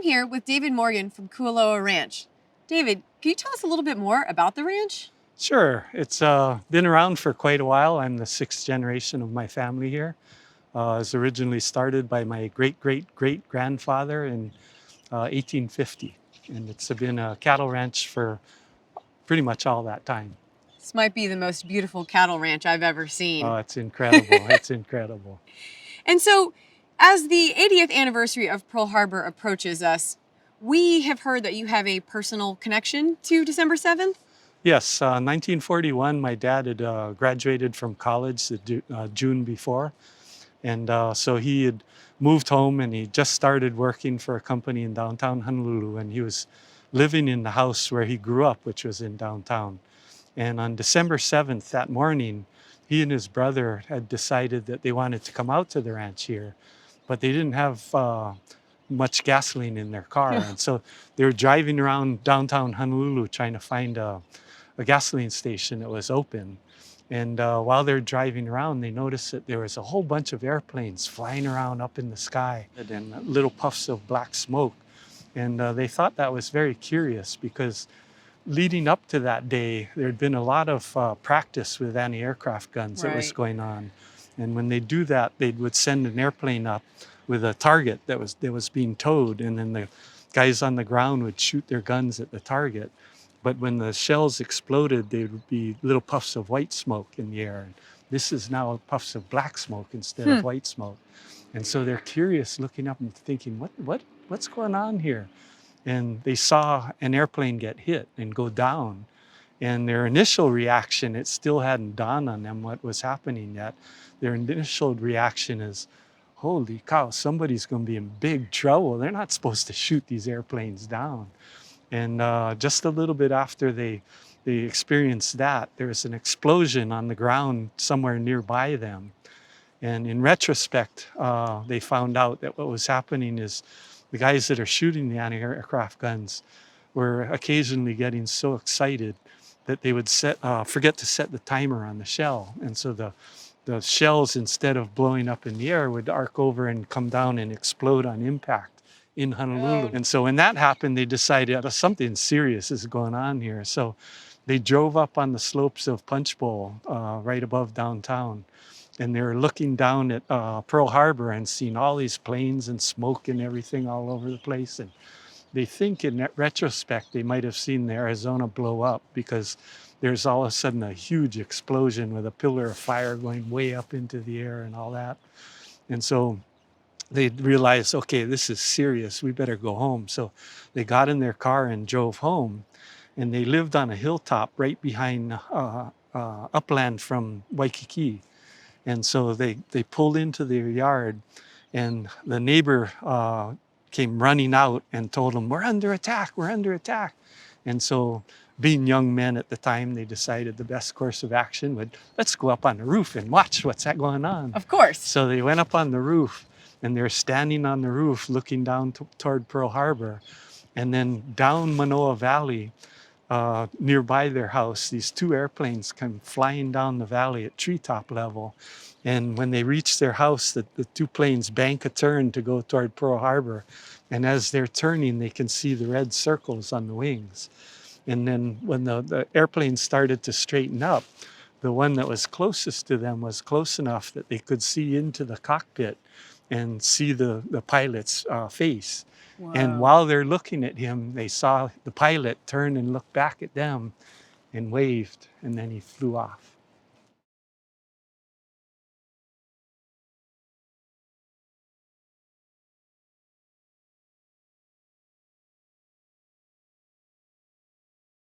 here with David Morgan from Kualoa Ranch. David, can you tell us a little bit more about the ranch? Sure. It's been around for quite a while. I'm the sixth generation of my family here. It was originally started by my great-great-great-grandfather in 1850. And it's been a cattle ranch for pretty much all that time. This might be the most beautiful cattle ranch I've ever seen. Oh, it's incredible. It's incredible. And so, as the 80th anniversary of Pearl Harbor approaches us, we have heard that you have a personal connection to December 7th? Yes, 1941, my dad had graduated from college the June before. And so he had moved home and he just started working for a company in downtown Honolulu. And he was living in the house where he grew up, which was in downtown. And on December 7th, that morning, he and his brother had decided that they wanted to come out to the ranch here, but they didn't have much gasoline in their car. And so they were driving around downtown Honolulu trying to find a gasoline station that was open. And while they're driving around, they noticed that there was a whole bunch of airplanes flying around up in the sky and little puffs of black smoke. And they thought that was very curious because leading up to that day, there had been a lot of practice with anti-aircraft guns that was going on. And when they do that, they would send an airplane up with a target that was being towed, and then the guys on the ground would shoot their guns at the target. But when the shells exploded, there would be little puffs of white smoke in the air. And this is now puffs of black smoke instead of white smoke. And so they're curious, looking up and thinking, what's going on here? And they saw an airplane get hit and go down. And their initial reaction, it still hadn't dawned on them what was happening yet. Their initial reaction is, holy cow, somebody's going to be in big trouble. They're not supposed to shoot these airplanes down. And just a little bit after they experienced that, there was an explosion on the ground somewhere nearby them. And in retrospect, they found out that what was happening is the guys that are shooting the anti-aircraft guns were occasionally getting so excited that they would forget to set the timer on the shell. And so the shells, instead of blowing up in the air, would arc over and come down and explode on impact in Honolulu. And so when that happened, they decided something serious is going on here. So they drove up on the slopes of Punch Bowl right above downtown. And they were looking down at Pearl Harbor and seeing all these planes and smoke and everything all over the place. And they think in retrospect, they might have seen the Arizona blow up because there's all of a sudden a huge explosion with a pillar of fire going way up into the air and all that. And so they realized, okay, this is serious. We better go home. So they got in their car and drove home. And they lived on a hilltop right behind upland from Waikiki. And so they pulled into their yard, and the neighbor came running out and told them, we're under attack, we're under attack. And so being young men at the time, they decided the best course of action would, let's go up on the roof and watch what's that going on. Of course. So they went up on the roof, and they're standing on the roof looking down toward Pearl Harbor. And then down Manoa Valley, nearby their house, these two airplanes come flying down the valley at treetop level. And when they reach their house, the two planes bank a turn to go toward Pearl Harbor. And as they're turning, they can see the red circles on the wings. And then when the airplanes started to straighten up, the one that was closest to them was close enough that they could see into the cockpit and see the pilot's face. Wow. And while they're looking at him, they saw the pilot turn and look back at them and waved, and then he flew off.